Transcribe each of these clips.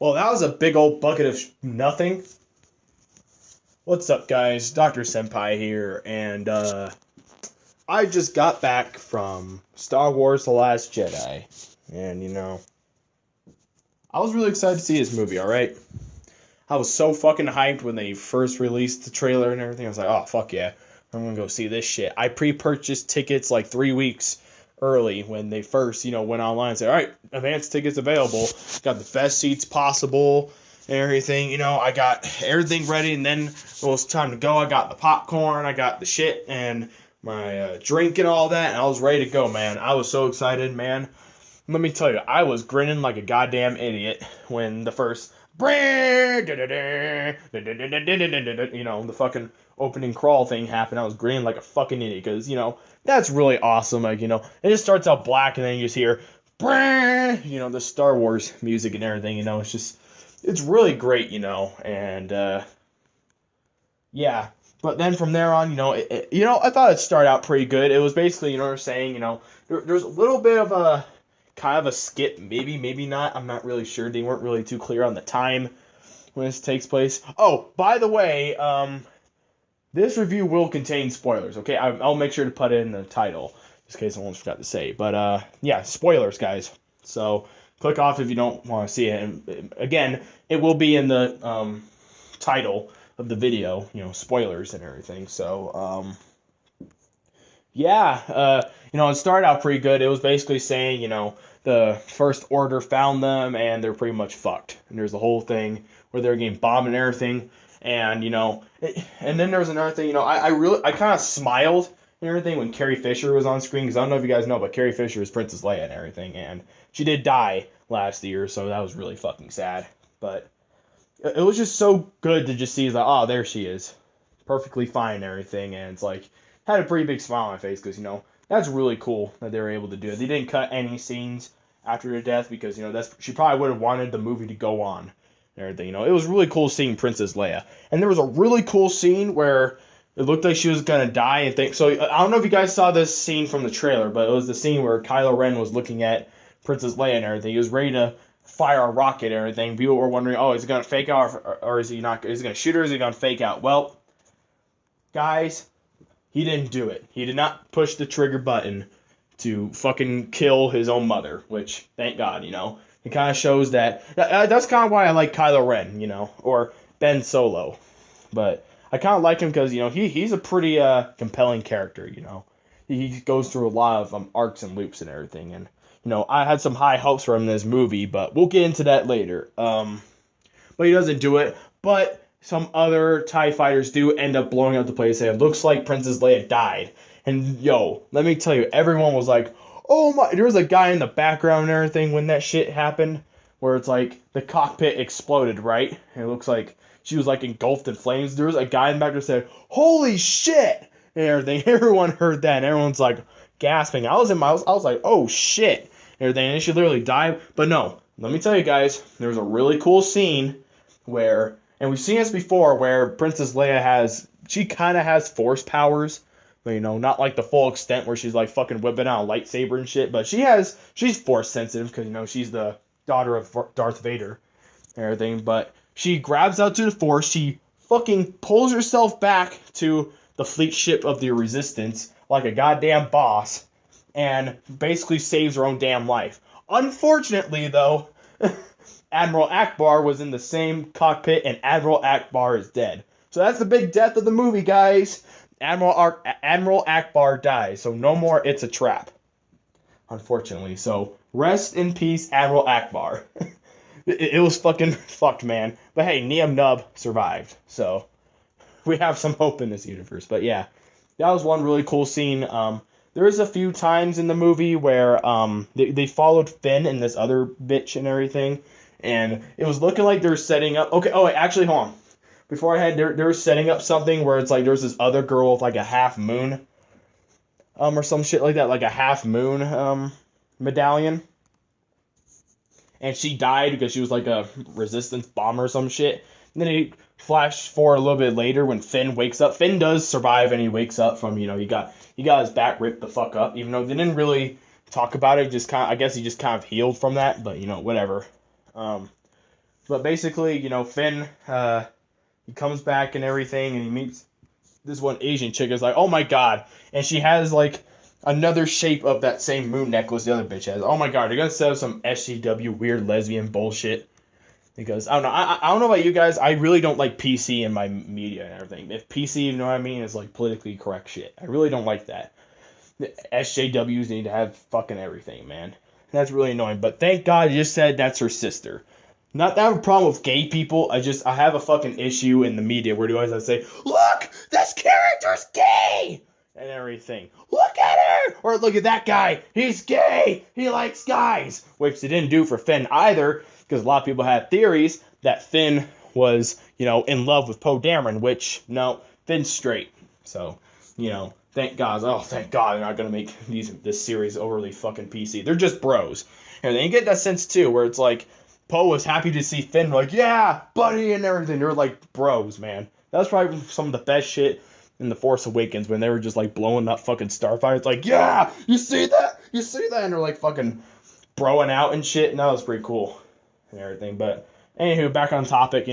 Well, that was a big old bucket of nothing. What's up, guys? Dr. Senpai here, and I just got back from Star Wars The Last Jedi. And, I was really excited to see this movie, alright? I was so fucking hyped when they first released the trailer and everything. I was like, oh, fuck yeah, I'm gonna go see this shit. I pre-purchased tickets like 3 weeks early when they first, went online and said, alright, advance tickets available. Got the best seats possible and everything. I got everything ready, and then it was time to go. I got the popcorn, I got the shit, and my drink and all that, and I was ready to go, man. I was so excited, man. Let me tell you, I was grinning like a goddamn idiot when the first the fucking opening crawl thing happened. I was grinning like a fucking idiot because, that's really awesome. Like, it just starts out black and then you just hear, the Star Wars music and everything, it's really great, and, yeah. But then from there on, I thought it started out pretty good. It was basically, what I'm saying, there's a little bit of a kind of a skip, maybe not. I'm not really sure. They weren't really too clear on the time when this takes place. Oh, by the way, this review will contain spoilers. Okay, I'll make sure to put it in the title, just in case I almost forgot to say. But yeah, spoilers, guys. So click off if you don't want to see it. And again, it will be in the title of the video. Spoilers and everything. So yeah, it started out pretty good. It was basically saying, the First Order found them and they're pretty much fucked. And there's the whole thing where they're getting bombed and everything. And, and then there was another thing, I kind of smiled and everything when Carrie Fisher was on screen, because I don't know if you guys know, but Carrie Fisher is Princess Leia and everything. And she did die last year, so that was really fucking sad. But it was just so good to just see, like, oh, there she is. Perfectly fine and everything. And it's like, had a pretty big smile on my face because, that's really cool that they were able to do it. They didn't cut any scenes after her death because, she probably would have wanted the movie to go on and everything. It was really cool seeing Princess Leia. And there was a really cool scene where it looked like she was going to die. So I don't know if you guys saw this scene from the trailer, but it was the scene where Kylo Ren was looking at Princess Leia and everything. He was ready to fire a rocket and everything. People were wondering, oh, is he going to fake out or is he not? Is he going to shoot her or is he going to fake out? Well, guys, he didn't do it. He did not push the trigger button to fucking kill his own mother, which, thank God, It kind of shows that's kind of why I like Kylo Ren, or Ben Solo. But I kind of like him because, he's a pretty compelling character, He goes through a lot of arcs and loops and everything. And, I had some high hopes for him in this movie, but we'll get into that later. But he doesn't do it. But some other TIE fighters do end up blowing up the place, and it looks like Princess Leia died. And, let me tell you, everyone was like, oh my, there was a guy in the background and everything when that shit happened, where it's like, the cockpit exploded, right? And it looks like she was like engulfed in flames. There was a guy in the back that said, holy shit, and everything. Everyone heard that, and everyone's like, gasping. I was like, oh shit, and everything, and she literally died. But no, let me tell you guys, there was a really cool scene where, and we've seen this before, where Princess Leia she kind of has force powers, but, not like the full extent where she's like fucking whipping out a lightsaber and shit, but she's force sensitive because, she's the daughter of Darth Vader and everything, but she grabs out to the force, she fucking pulls herself back to the fleet ship of the Resistance like a goddamn boss, and basically saves her own damn life. Unfortunately, though, Admiral Akbar was in the same cockpit, and Admiral Akbar is dead. So that's the big death of the movie, guys. Admiral Akbar dies, so no more It's a Trap. Unfortunately. So rest in peace, Admiral Akbar. it was fucking fucked, man. But hey, Nien Nunb survived, so we have some hope in this universe. But yeah, that was one really cool scene. There is a few times in the movie where they followed Finn and this other bitch and everything, and it was looking like they were setting up. Okay, oh wait, actually, hold on. Before they were setting up something where it's like there's this other girl with like a half moon, or some shit like that, like a half moon medallion, and she died because she was like a resistance bomber or some shit. And then he flashed forward a little bit later when Finn wakes up. Finn does survive and he wakes up from, he got his back ripped the fuck up, even though they didn't really talk about it. I guess he just kind of healed from that, but whatever. But basically, Finn, he comes back and everything, and he meets this one Asian chick. Is like, oh my god, and she has like another shape of that same moon necklace the other bitch has. Oh my god, they're gonna set up some SJW weird lesbian bullshit. Because I don't know, I don't know about you guys. I really don't like PC in my media and everything. If PC, you know what I mean, is like politically correct shit, I really don't like that. The SJWs need to have fucking everything, man. That's really annoying. But thank God you just said that's her sister. Not that I have a problem with gay people. I have a fucking issue in the media where you always say, look, this character's gay and everything. Look at her! Or look at that guy. He's gay. He likes guys. Which they didn't do for Finn either, because a lot of people had theories that Finn was, in love with Poe Dameron, which, no, Finn's straight. So, thank God. Oh, thank God they're not going to make this series overly fucking PC. They're just bros. And then you get that sense, too, where it's like, Poe was happy to see Finn, like, yeah, buddy, and everything. They're like bros, man. That was probably some of the best shit in The Force Awakens when they were just like blowing up fucking Starfire. It's like, yeah, you see that? You see that? And they're like fucking broing out and shit. And that was pretty cool and everything. But anywho, back on topic,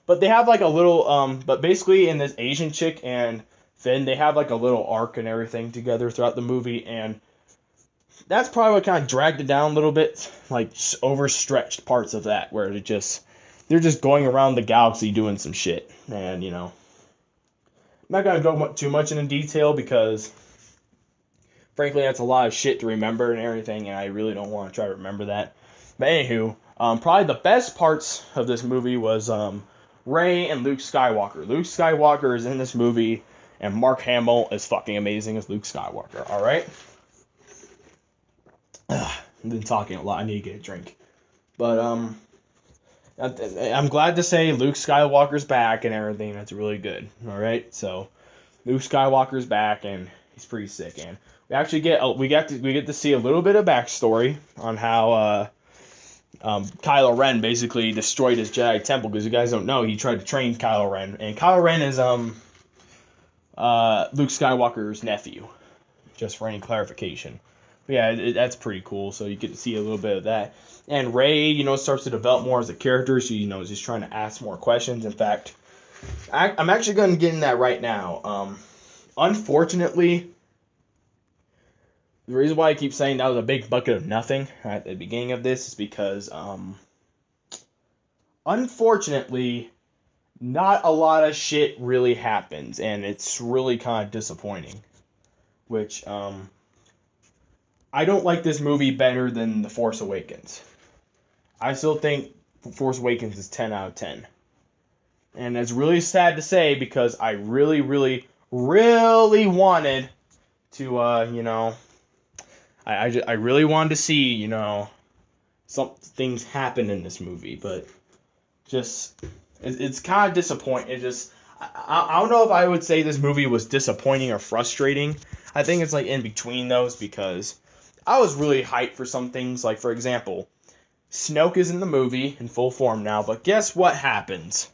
But they have like a little, but basically in this Asian chick and Finn, they have like a little arc and everything together throughout the movie. And that's probably what kind of dragged it down a little bit, like overstretched parts of that, where they're just going around the galaxy doing some shit, and I'm not gonna go too much into detail because, frankly, that's a lot of shit to remember and everything, and I really don't want to try to remember that. But anywho, probably the best parts of this movie was Rey and Luke Skywalker. Luke Skywalker is in this movie, and Mark Hamill is fucking amazing as Luke Skywalker. All right. I've been talking a lot. I need to get a drink. But I'm glad to say Luke Skywalker's back and everything. That's really good. All right, so Luke Skywalker's back and he's pretty sick. And we actually get to see a little bit of backstory on how Kylo Ren basically destroyed his Jedi temple. Because you guys don't know, he tried to train Kylo Ren, and Kylo Ren is Luke Skywalker's nephew. Just for any clarification. But yeah, that's pretty cool. So you get to see a little bit of that. And Rey, starts to develop more as a character. So, is just trying to ask more questions. In fact, I'm actually going to get in that right now. Unfortunately, the reason why I keep saying that was a big bucket of nothing at the beginning of this is because, unfortunately, not a lot of shit really happens. And it's really kind of disappointing. Which, I don't like this movie better than The Force Awakens. I still think Force Awakens is 10 out of 10. And it's really sad to say because I really, really, really wanted to, I really wanted to see, some things happen in this movie. But it's kind of disappointing. I don't know if I would say this movie was disappointing or frustrating. I think it's like in between those because I was really hyped for some things. Like, for example, Snoke is in the movie in full form now, but guess what happens?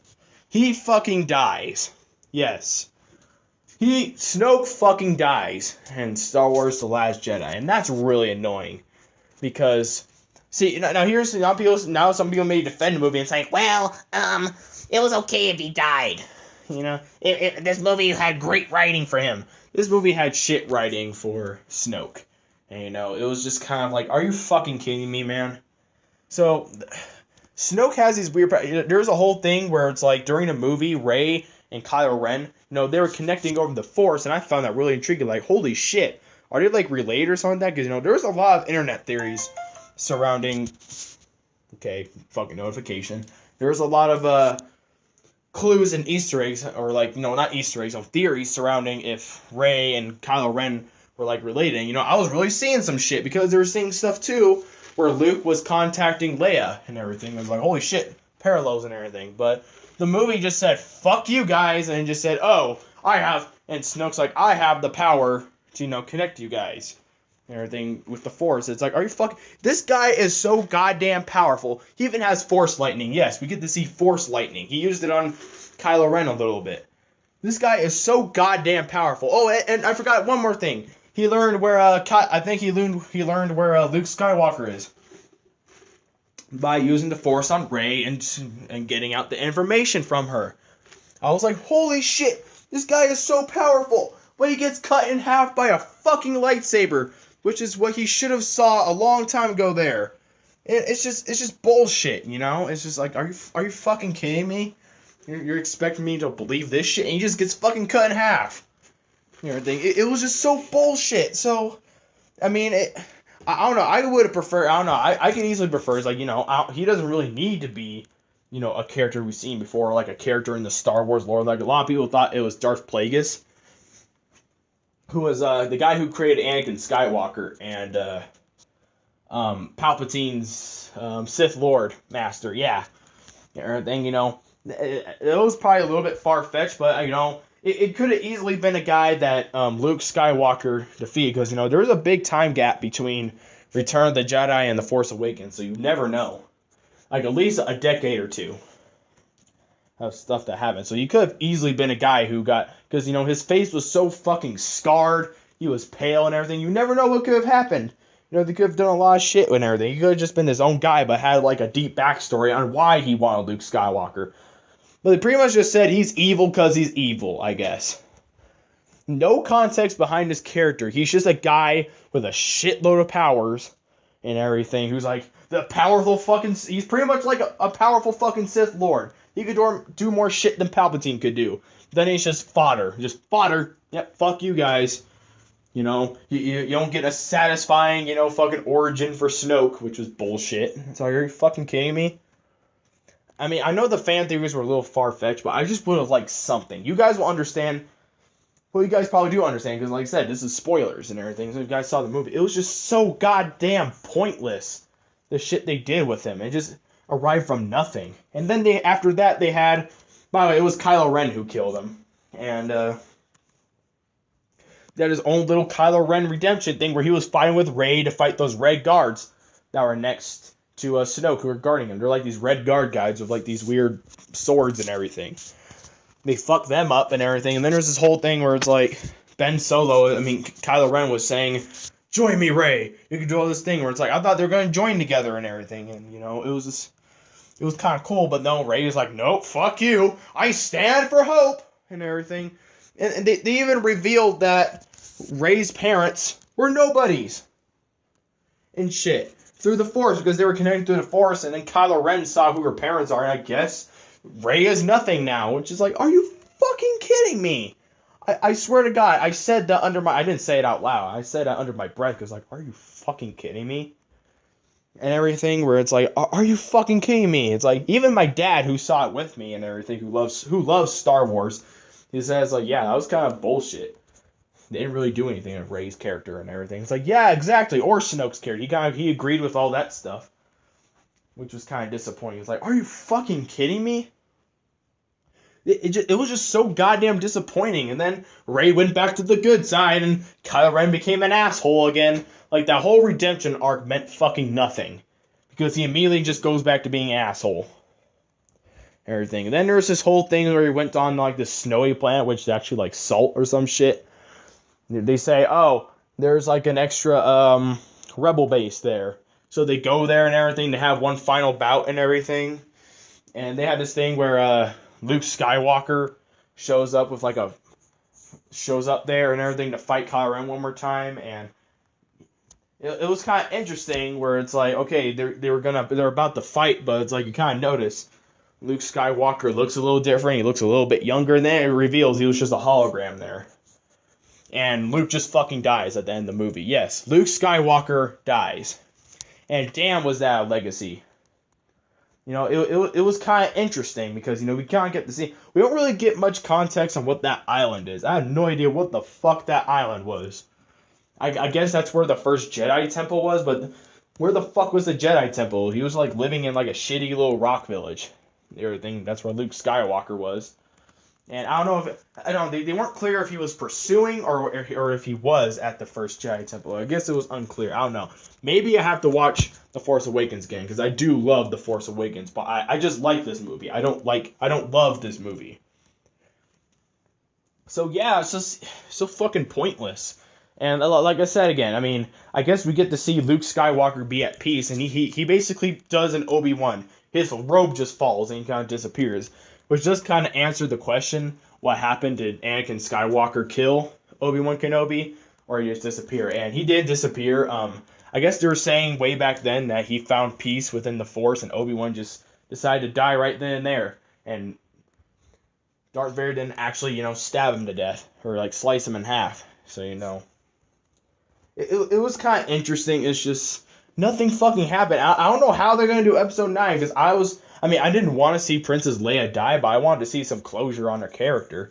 He fucking dies. Yes. Snoke fucking dies in Star Wars The Last Jedi, and that's really annoying. Because, see, now some people may defend the movie and say, well, it was okay if he died. This movie had great writing for him. This movie had shit writing for Snoke. And, it was just kind of like, are you fucking kidding me, man? So, Snoke has these weird... There's a whole thing where it's like, during the movie, Rey and Kylo Ren, they were connecting over the Force, and I found that really intriguing. Like, holy shit. Are they, like, related or something like that? Because, there's a lot of internet theories surrounding... Okay, fucking notification. There's a lot of, clues and Easter eggs, or, like, not Easter eggs, theories surrounding if Rey and Kylo Ren were like related. I was really seeing some shit because they were seeing stuff too where Luke was contacting Leia and everything. I was like, holy shit, parallels and everything. But the movie just said, fuck you guys, and just said, and Snoke's like, I have the power to, connect you guys and everything with the Force. It's like, are you fucking... This guy is so goddamn powerful. He even has Force lightning. Yes, we get to see Force lightning. He used it on Kylo Ren a little bit. This guy is so goddamn powerful. Oh, and I forgot one more thing. He learned where he learned where Luke Skywalker is. by using the Force on Rey and getting out the information from her. I was like, holy shit, this guy is so powerful, but he gets cut in half by a fucking lightsaber, which is what he should have saw a long time ago there. It's just bullshit, you know? It's just like, are you fucking kidding me? You're expecting me to believe this shit, and he just gets fucking cut in half. You know, it was just so bullshit. So, I mean, I don't know. I would have preferred. I don't know. I can easily prefer. It's like, you know, he doesn't really need to be, you know, a character we've seen before, like a character in the Star Wars lore. Like a lot of people thought it was Darth Plagueis, who was the guy who created Anakin Skywalker and Palpatine's Sith Lord Master. Yeah, everything. You know, it was probably a little bit far fetched, but you know. It could have easily been a guy that Luke Skywalker defeated, because, you know, there's a big time gap between Return of the Jedi and The Force Awakens, so you never know. Like, at least a decade or two of stuff that happened. So you could have easily been a guy who got, because, you know, his face was so fucking scarred, he was pale and everything, you never know what could have happened. You know, they could have done a lot of shit and everything. He could have just been his own guy, but had, like, a deep backstory on why he wanted Luke Skywalker. But they pretty much just said he's evil because he's evil, I guess. No context behind his character. He's just a guy with a shitload of powers and everything, who's like the powerful fucking... He's pretty much like a powerful fucking Sith Lord. He could do more shit than Palpatine could do. Then he's just fodder. Just fodder. Yep, fuck you guys. You know, you don't get a satisfying, you know, fucking origin for Snoke, which was bullshit. So are you fucking kidding me? I mean, I know the fan theories were a little far-fetched, but I just would have liked something. You guys will understand. Well, you guys probably do understand, because like I said, this is spoilers and everything, so you guys saw the movie. It was just so goddamn pointless, the shit they did with him. It just arrived from nothing. And then after that, they had... By the way, it was Kylo Ren who killed him. And, they had his own little Kylo Ren redemption thing, where he was fighting with Rey to fight those red guards that were next to Snoke, who are guarding him. They're like these red guard guys with like these weird swords and everything. They fuck them up and everything. And then there's this whole thing where it's like Ben Solo, Kylo Ren was saying, "Join me, Rey. You can do all this thing," where it's like, I thought they were going to join together and everything. And, you know, it was kind of cool. But no, Rey is like, "Nope, fuck you. I stand for hope," and everything. And they even revealed that Rey's parents were nobodies and shit. Through the Force, because they were connected to the Force, and then Kylo Ren saw who her parents are, and I guess Rey is nothing now, which is like, are you fucking kidding me? I swear to God, I said that I didn't say it out loud, I said that under my breath, because like, are you fucking kidding me? And everything, where it's like, are you fucking kidding me? It's like, even my dad, who saw it with me and everything, who loves Star Wars, he says like, yeah, that was kind of bullshit. They didn't really do anything with Rey's character and everything. It's like, yeah, exactly. Or Snoke's character. He agreed with all that stuff, which was kind of disappointing. It's like, are you fucking kidding me? It was just so goddamn disappointing. And then Rey went back to the good side, and Kylo Ren became an asshole again. Like, that whole redemption arc meant fucking nothing, because he immediately just goes back to being an asshole. Everything. And then there was this whole thing where he went on like this snowy planet, which is actually like salt or some shit. They say, oh, there's like an extra rebel base there. So they go there and everything to have one final bout and everything. And they had this thing where Luke Skywalker shows up there and everything to fight Kylo Ren one more time. And it was kind of interesting, where it's like, okay, they're about to fight, but it's like you kind of notice Luke Skywalker looks a little different. He looks a little bit younger, and then it reveals he was just a hologram there. And Luke just fucking dies at the end of the movie. Yes, Luke Skywalker dies. And damn, was that a legacy. You know, it was kind of interesting, because, you know, we kind of get to see... We don't really get much context on what that island is. I have no idea what the fuck that island was. I guess that's where the first Jedi temple was, but where the fuck was the Jedi temple? He was, like, living in, like, a shitty little rock village. Everything. That's where Luke Skywalker was. And I don't know they weren't clear if he was pursuing or if he was at the first Jedi Temple. I guess it was unclear. I don't know. Maybe I have to watch The Force Awakens again, because I do love The Force Awakens, but I just like this movie. I don't love this movie. So yeah, it's just so fucking pointless. And like I said again, I mean, I guess we get to see Luke Skywalker be at peace, and he basically does an Obi-Wan. His robe just falls and he kind of disappears, which just kind of answered the question: what happened? Did Anakin Skywalker kill Obi-Wan Kenobi, or he just disappear? And he did disappear. I guess they were saying way back then that he found peace within the Force, and Obi-Wan just decided to die right then and there. And Darth Vader didn't actually, stab him to death or like slice him in half. So it was kind of interesting. It's just nothing fucking happened. I don't know how they're gonna do episode 9 because I didn't want to see Princess Leia die, but I wanted to see some closure on her character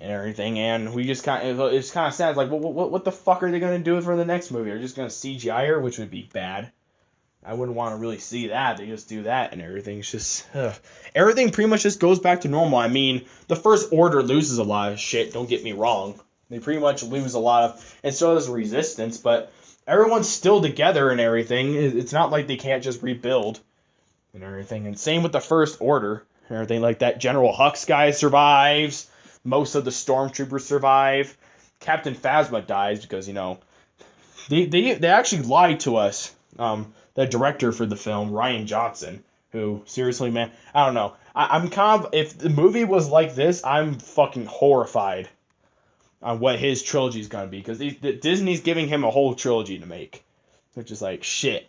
and everything. And we just it's kind of sad. It's like, what the fuck are they gonna do for the next movie? Are they just gonna CGI her, which would be bad. I wouldn't want to really see that. They just do that and everything. It's just everything pretty much just goes back to normal. I mean, the First Order loses a lot of shit. Don't get me wrong. They pretty much lose a lot of, and so does Resistance. But everyone's still together and everything. It's not like they can't just rebuild and everything. And same with the First Order and everything like that. General Hux guy survives. Most of the Stormtroopers survive. Captain Phasma dies because they actually lied to us. The director for the film, Rian Johnson, who, seriously, man, I don't know. I'm kind of, if the movie was like this, I'm fucking horrified on what his trilogy is going to be, because Disney's giving him a whole trilogy to make, which is like, shit.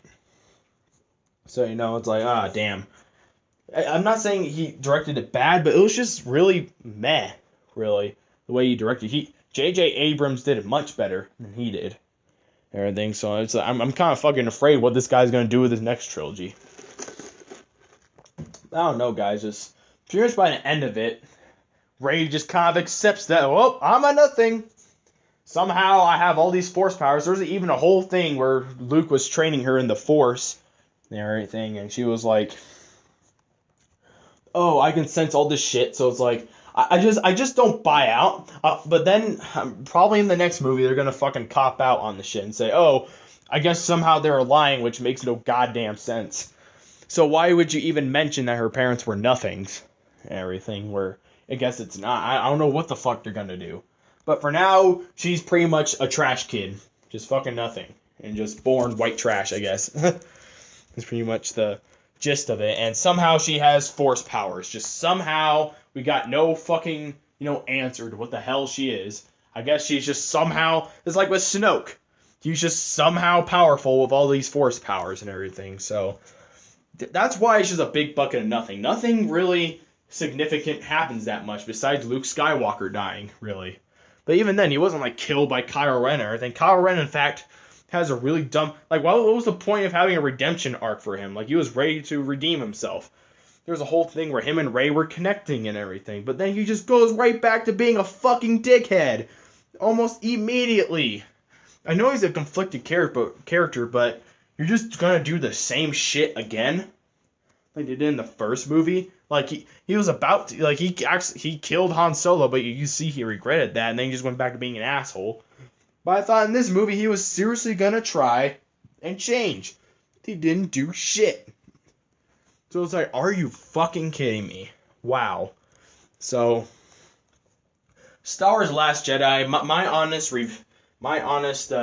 So, it's like, damn. I'm not saying he directed it bad, but it was just really meh, really, the way he directed. J.J. Abrams did it much better than he did. Everything, so I'm kind of fucking afraid what this guy's gonna do with his next trilogy. I don't know, guys. Just pretty much by the end of it, Rey just kind of accepts that. Oh, I'm a nothing. Somehow I have all these Force powers. There's even a whole thing where Luke was training her in the Force and everything, and she was like, "Oh, I can sense all this shit." So it's like, I just don't buy out. But then probably in the next movie they're gonna fucking cop out on the shit and say, "Oh, I guess somehow they're lying," which makes no goddamn sense. So why would you even mention that her parents were nothings and everything? Where I guess it's not. I don't know what the fuck they're gonna do. But for now, she's pretty much a trash kid, just fucking nothing, and just born white trash, I guess. That's pretty much the gist of it. And somehow she has Force powers. Just somehow. We got no fucking, answer to what the hell she is. I guess she's just somehow, it's like with Snoke. He's just somehow powerful with all these Force powers and everything. So that's why it's just a big bucket of nothing. Nothing really significant happens that much besides Luke Skywalker dying, really. But even then, he wasn't like killed by Kylo Ren or anything. Kylo Ren, in fact, has a really dumb, like, what was the point of having a redemption arc for him? Like, he was ready to redeem himself. There was a whole thing where him and Rey were connecting and everything, but then he just goes right back to being a fucking dickhead almost immediately. I know he's a conflicted character, but you're just gonna do the same shit again, like they did in the first movie. Like he was about to, like he killed Han Solo, but you see he regretted that, and then he just went back to being an asshole. But I thought in this movie he was seriously gonna try and change. He didn't do shit. So it's like, are you fucking kidding me? Wow. So, Star Wars: Last Jedi. My honest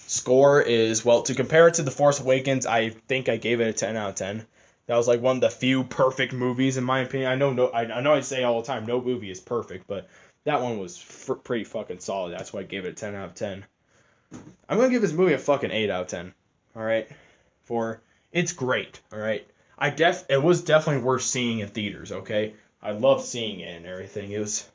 score is, well, to compare it to The Force Awakens, I think I gave it a 10 out of 10. That was like one of the few perfect movies in my opinion. I know I say all the time no movie is perfect, but that one was pretty fucking solid. That's why I gave it a 10 out of 10. I'm gonna give this movie a fucking 8 out of 10. All right, it's great. All right. It was definitely worth seeing in theaters, okay? I loved seeing it and everything. It's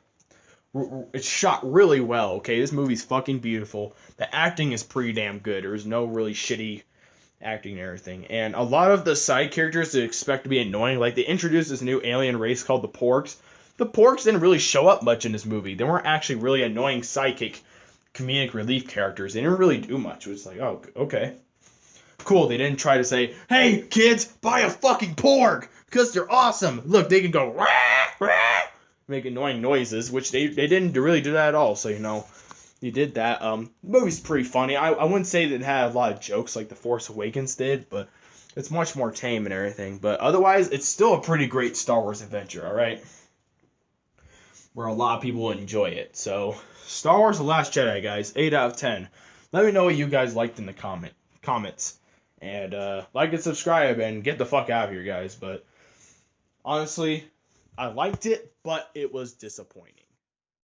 shot really well, okay? This movie's fucking beautiful. The acting is pretty damn good. There's no really shitty acting and everything. And a lot of the side characters that expect to be annoying, like they introduced this new alien race called the Porgs. The Porgs didn't really show up much in this movie. They weren't actually really annoying sidekick comedic relief characters. They didn't really do much. It was like, oh, okay. Cool, they didn't try to say, "Hey, kids, buy a fucking Porg, because they're awesome. Look, they can go, rah, rah," make annoying noises, which they didn't really do that at all, so, you did that. The movie's pretty funny. I wouldn't say that it had a lot of jokes like The Force Awakens did, but it's much more tame and everything. But otherwise, it's still a pretty great Star Wars adventure, alright? where a lot of people enjoy it. So, Star Wars: The Last Jedi, guys, 8 out of 10. Let me know what you guys liked in the comments. And like and subscribe and get the fuck out of here, guys. But honestly, I liked it, but it was disappointing.